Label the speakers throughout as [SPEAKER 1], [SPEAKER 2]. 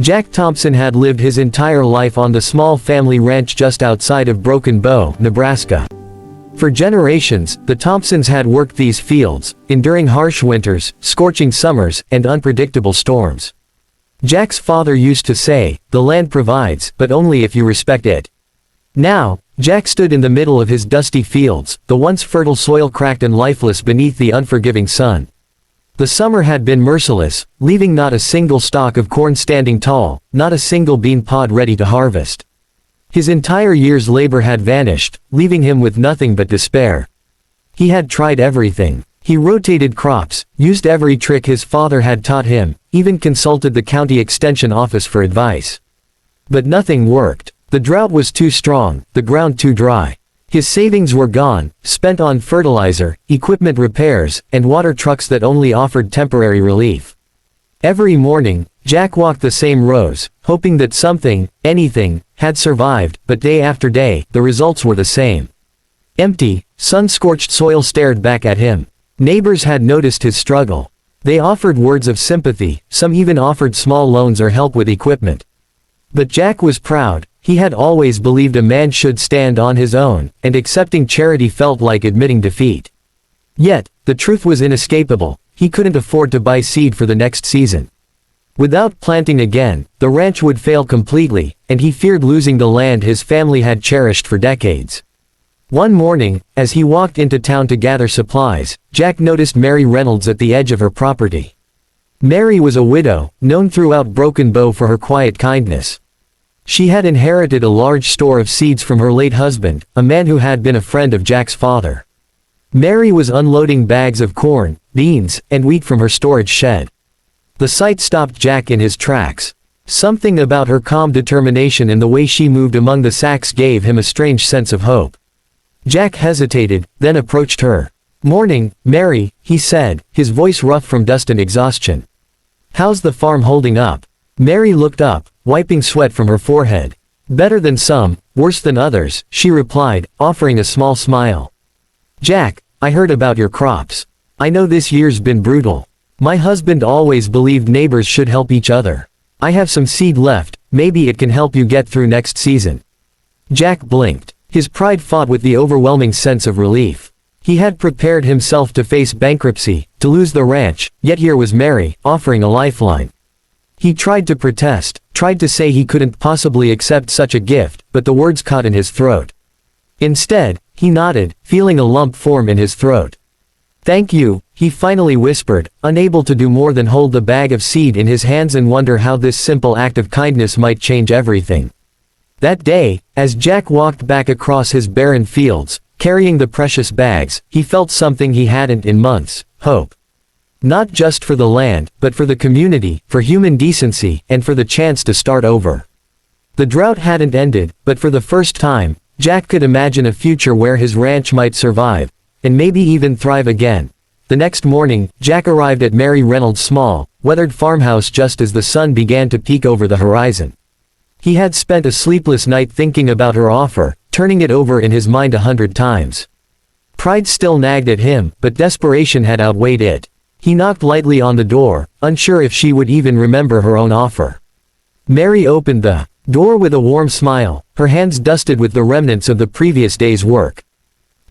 [SPEAKER 1] Jack Thompson had lived his entire life on the small family ranch just outside of Broken Bow, Nebraska. For generations, the Thompsons had worked these fields, enduring harsh winters, scorching summers, and unpredictable storms. Jack's father used to say, "The land provides, but only if you respect it." Now, Jack stood in the middle of his dusty fields, the once fertile soil cracked and lifeless beneath the unforgiving sun. The summer had been merciless, leaving not a single stalk of corn standing tall, not a single bean pod ready to harvest. His entire year's labor had vanished, leaving him with nothing but despair. He had tried everything. He rotated crops, used every trick his father had taught him, even consulted the county extension office for advice. But nothing worked. The drought was too strong, the ground too dry. His savings were gone, spent on fertilizer, equipment repairs, and water trucks that only offered temporary relief. Every morning, Jack walked the same rows, hoping that something, anything, had survived, but day after day, the results were the same. Empty, sun-scorched soil stared back at him. Neighbors had noticed his struggle. They offered words of sympathy, some even offered small loans or help with equipment. But Jack was proud. He had always believed a man should stand on his own, and accepting charity felt like admitting defeat. Yet, the truth was inescapable. He couldn't afford to buy seed for the next season. Without planting again, the ranch would fail completely, and he feared losing the land his family had cherished for decades. One morning, as he walked into town to gather supplies, Jack noticed Mary Reynolds at the edge of her property. Mary was a widow, known throughout Broken Bow for her quiet kindness. She had inherited a large store of seeds from her late husband, a man who had been a friend of Jack's father. Mary was unloading bags of corn, beans, and wheat from her storage shed. The sight stopped Jack in his tracks. Something about her calm determination and the way she moved among the sacks gave him a strange sense of hope. Jack hesitated, then approached her. "Morning, Mary," he said, his voice rough from dust and exhaustion. "How's the farm holding up?" Mary looked up, wiping sweat from her forehead. "Better than some, worse than others," she replied, offering a small smile. "Jack, I heard about your crops. I know this year's been brutal. My husband always believed neighbors should help each other. I have some seed left, maybe it can help you get through next season." Jack blinked. His pride fought with the overwhelming sense of relief. He had prepared himself to face bankruptcy, to lose the ranch, yet here was Mary, offering a lifeline. He tried to protest, tried to say he couldn't possibly accept such a gift, but the words caught in his throat. Instead, he nodded, feeling a lump form in his throat. "Thank you," he finally whispered, unable to do more than hold the bag of seed in his hands and wonder how this simple act of kindness might change everything. That day, as Jack walked back across his barren fields, carrying the precious bags, he felt something he hadn't in months: hope. Not just for the land, but for the community, for human decency, and for the chance to start over. The drought hadn't ended, but for the first time, Jack could imagine a future where his ranch might survive, and maybe even thrive again. The next morning, Jack arrived at Mary Reynolds' small, weathered farmhouse just as the sun began to peek over the horizon. He had spent a sleepless night thinking about her offer, turning it over in his mind 100 times. Pride still nagged at him, but desperation had outweighed it. He knocked lightly on the door, unsure if she would even remember her own offer. Mary opened the door with a warm smile, her hands dusted with the remnants of the previous day's work.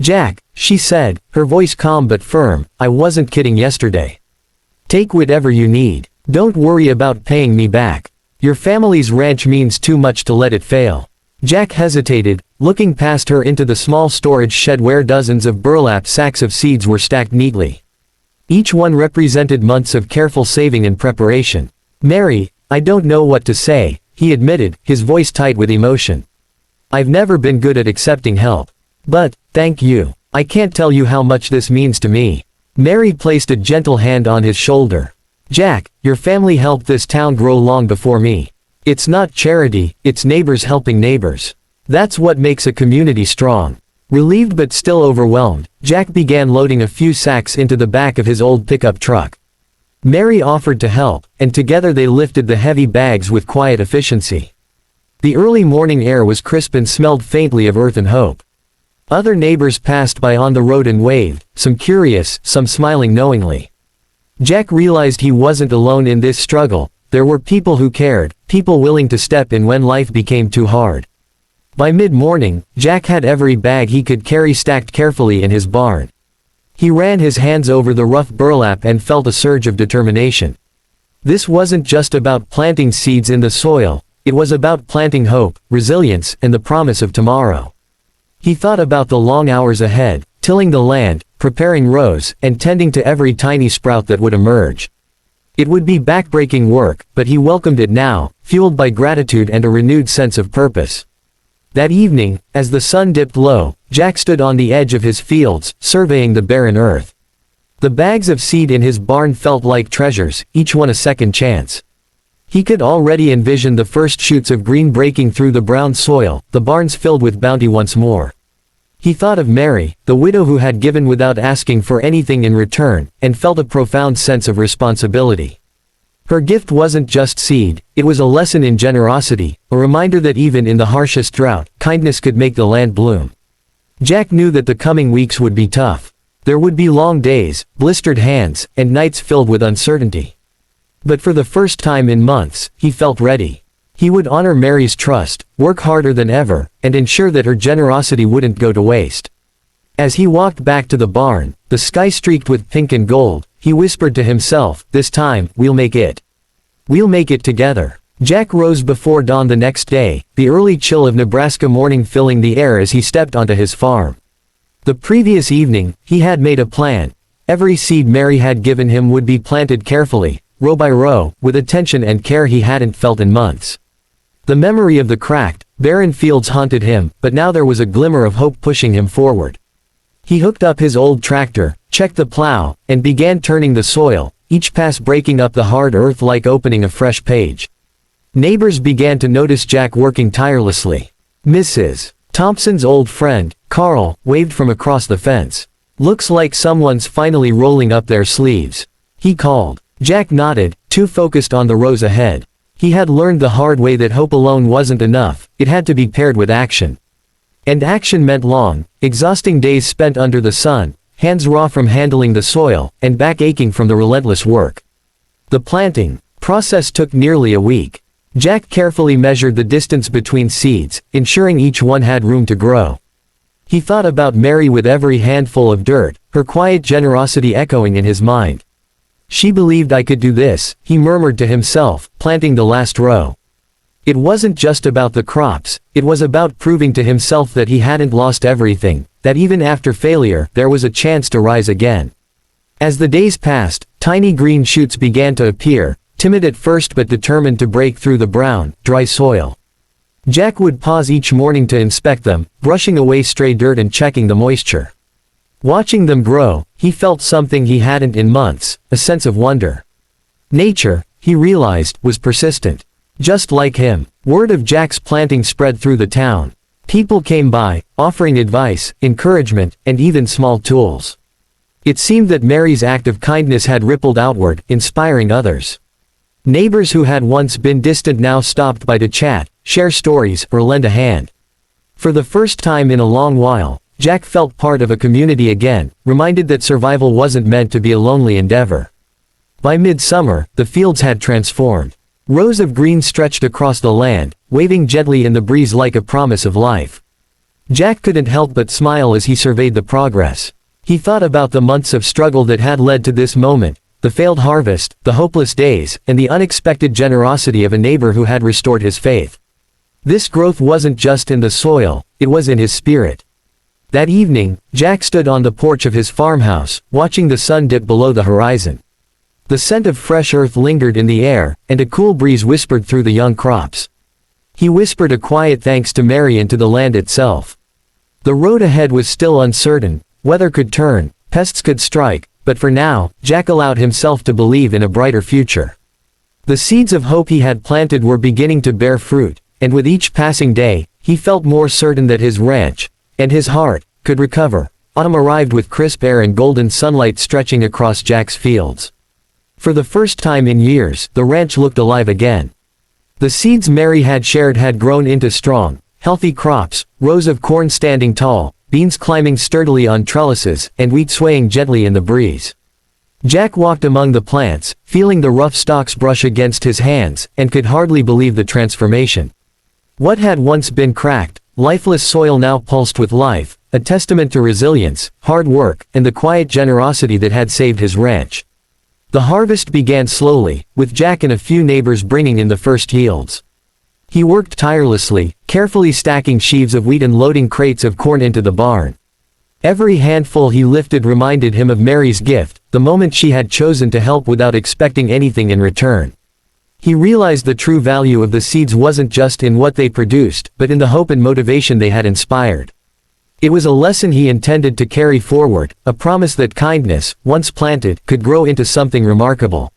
[SPEAKER 1] "Jack," she said, her voice calm but firm, "I wasn't kidding yesterday. Take whatever you need. Don't worry about paying me back. Your family's ranch means too much to let it fail." Jack hesitated, looking past her into the small storage shed where dozens of burlap sacks of seeds were stacked neatly. Each one represented months of careful saving and preparation. "Mary, I don't know what to say," he admitted, his voice tight with emotion. "I've never been good at accepting help. But, thank you. I can't tell you how much this means to me." Mary placed a gentle hand on his shoulder. "Jack, your family helped this town grow long before me. It's not charity, it's neighbors helping neighbors. That's what makes a community strong." Relieved but still overwhelmed, Jack began loading a few sacks into the back of his old pickup truck. Mary offered to help, and together they lifted the heavy bags with quiet efficiency. The early morning air was crisp and smelled faintly of earth and hope. Other neighbors passed by on the road and waved, some curious, some smiling knowingly. Jack realized he wasn't alone in this struggle. there were people who cared, people willing to step in when life became too hard. By mid-morning, Jack had every bag he could carry stacked carefully in his barn. He ran his hands over the rough burlap and felt a surge of determination. This wasn't just about planting seeds in the soil, it was about planting hope, resilience, and the promise of tomorrow. He thought about the long hours ahead, tilling the land, preparing rows, and tending to every tiny sprout that would emerge. It would be backbreaking work, but he welcomed it now, fueled by gratitude and a renewed sense of purpose. That evening, as the sun dipped low, Jack stood on the edge of his fields, surveying the barren earth. The bags of seed in his barn felt like treasures, each one a second chance. He could already envision the first shoots of green breaking through the brown soil, the barns filled with bounty once more. He thought of Mary, the widow who had given without asking for anything in return, and felt a profound sense of responsibility. Her gift wasn't just seed, it was a lesson in generosity, a reminder that even in the harshest drought, kindness could make the land bloom. Jack knew that the coming weeks would be tough. There would be long days, blistered hands, and nights filled with uncertainty. But for the first time in months, he felt ready. He would honor Mary's trust, work harder than ever, and ensure that her generosity wouldn't go to waste. As he walked back to the barn, the sky streaked with pink and gold, he whispered to himself, "This time, we'll make it. We'll make it together." Jack rose before dawn the next day, the early chill of Nebraska morning filling the air as he stepped onto his farm. The previous evening, he had made a plan. Every seed Mary had given him would be planted carefully, row by row, with attention and care he hadn't felt in months. The memory of the cracked, barren fields haunted him, but now there was a glimmer of hope pushing him forward. He hooked up his old tractor, checked the plow, and began turning the soil, each pass breaking up the hard earth like opening a fresh page. Neighbors began to notice Jack working tirelessly. Mrs. Thompson's old friend, Carl, waved from across the fence. "Looks like someone's finally rolling up their sleeves," he called. Jack nodded, too focused on the rows ahead. He had learned the hard way that hope alone wasn't enough, it had to be paired with action. And action meant long, exhausting days spent under the sun, hands raw from handling the soil, and back aching from the relentless work. The planting process took nearly a week. Jack carefully measured the distance between seeds, ensuring each one had room to grow. He thought about Mary with every handful of dirt, her quiet generosity echoing in his mind. "She believed I could do this," he murmured to himself, planting the last row. It wasn't just about the crops, it was about proving to himself that he hadn't lost everything, that even after failure, there was a chance to rise again. As the days passed, tiny green shoots began to appear, timid at first but determined to break through the brown, dry soil. Jack would pause each morning to inspect them, brushing away stray dirt and checking the moisture. Watching them grow, he felt something he hadn't in months, a sense of wonder. Nature, he realized, was persistent. Just like him, word of Jack's planting spread through the town. People came by, offering advice, encouragement, and even small tools. It seemed that Mary's act of kindness had rippled outward, inspiring others. Neighbors who had once been distant now stopped by to chat, share stories, or lend a hand. For the first time in a long while, Jack felt part of a community again, reminded that survival wasn't meant to be a lonely endeavor. By midsummer, the fields had transformed. Rows of green stretched across the land, waving gently in the breeze like a promise of life. Jack couldn't help but smile as he surveyed the progress. He thought about the months of struggle that had led to this moment, the failed harvest, the hopeless days, and the unexpected generosity of a neighbor who had restored his faith. This growth wasn't just in the soil, it was in his spirit. That evening, Jack stood on the porch of his farmhouse, watching the sun dip below the horizon. The scent of fresh earth lingered in the air, and a cool breeze whispered through the young crops. He whispered a quiet thanks to Mary and to the land itself. The road ahead was still uncertain, weather could turn, pests could strike, but for now, Jack allowed himself to believe in a brighter future. The seeds of hope he had planted were beginning to bear fruit, and with each passing day, he felt more certain that his ranch, and his heart, could recover. Autumn arrived with crisp air and golden sunlight stretching across Jack's fields. For the first time in years, the ranch looked alive again. The seeds Mary had shared had grown into strong, healthy crops, rows of corn standing tall, beans climbing sturdily on trellises, and wheat swaying gently in the breeze. Jack walked among the plants, feeling the rough stalks brush against his hands, and could hardly believe the transformation. What had once been cracked, lifeless soil now pulsed with life, a testament to resilience, hard work, and the quiet generosity that had saved his ranch. The harvest began slowly, with Jack and a few neighbors bringing in the first yields. He worked tirelessly, carefully stacking sheaves of wheat and loading crates of corn into the barn. Every handful he lifted reminded him of Mary's gift, the moment she had chosen to help without expecting anything in return. He realized the true value of the seeds wasn't just in what they produced, but in the hope and motivation they had inspired. It was a lesson he intended to carry forward, a promise that kindness, once planted, could grow into something remarkable.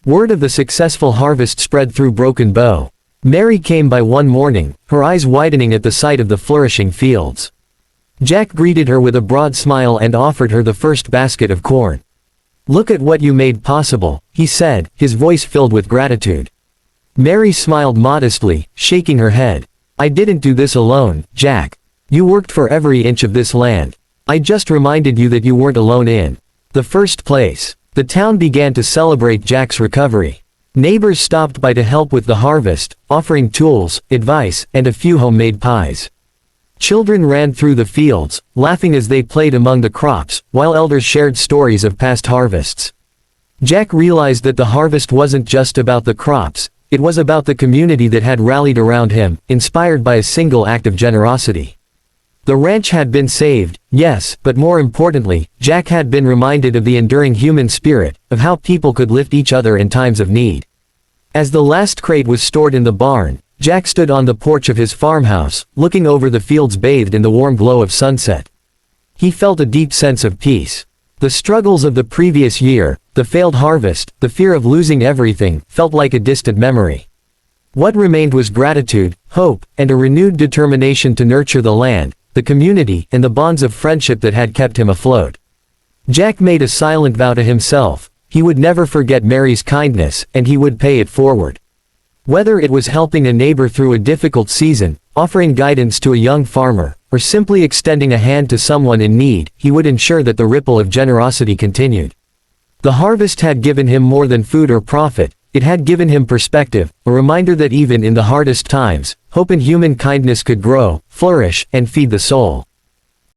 [SPEAKER 1] Word of the successful harvest spread through Broken Bow. Mary came by one morning, her eyes widening at the sight of the flourishing fields. Jack greeted her with a broad smile and offered her the first basket of corn. "Look at what you made possible," he said, his voice filled with gratitude. Mary smiled modestly, shaking her head. "I didn't do this alone, Jack. You worked for every inch of this land. I just reminded you that you weren't alone in the first place." The town began to celebrate Jack's recovery. Neighbors stopped by to help with the harvest, offering tools, advice, and a few homemade pies. Children ran through the fields, laughing as they played among the crops, while elders shared stories of past harvests. Jack realized that the harvest wasn't just about the crops, it was about the community that had rallied around him, inspired by a single act of generosity. The ranch had been saved, yes, but more importantly, Jack had been reminded of the enduring human spirit, of how people could lift each other in times of need. As the last crate was stored in the barn, Jack stood on the porch of his farmhouse, looking over the fields bathed in the warm glow of sunset. He felt a deep sense of peace. The struggles of the previous year, the failed harvest, the fear of losing everything, felt like a distant memory. What remained was gratitude, hope, and a renewed determination to nurture the land, the community, and the bonds of friendship that had kept him afloat. Jack made a silent vow to himself. He would never forget Mary's kindness, and he would pay it forward. Whether it was helping a neighbor through a difficult season, offering guidance to a young farmer, or simply extending a hand to someone in need, he would ensure that the ripple of generosity continued. The harvest had given him more than food or profit, it had given him perspective, a reminder that even in the hardest times, hope and human kindness could grow, flourish, and feed the soul.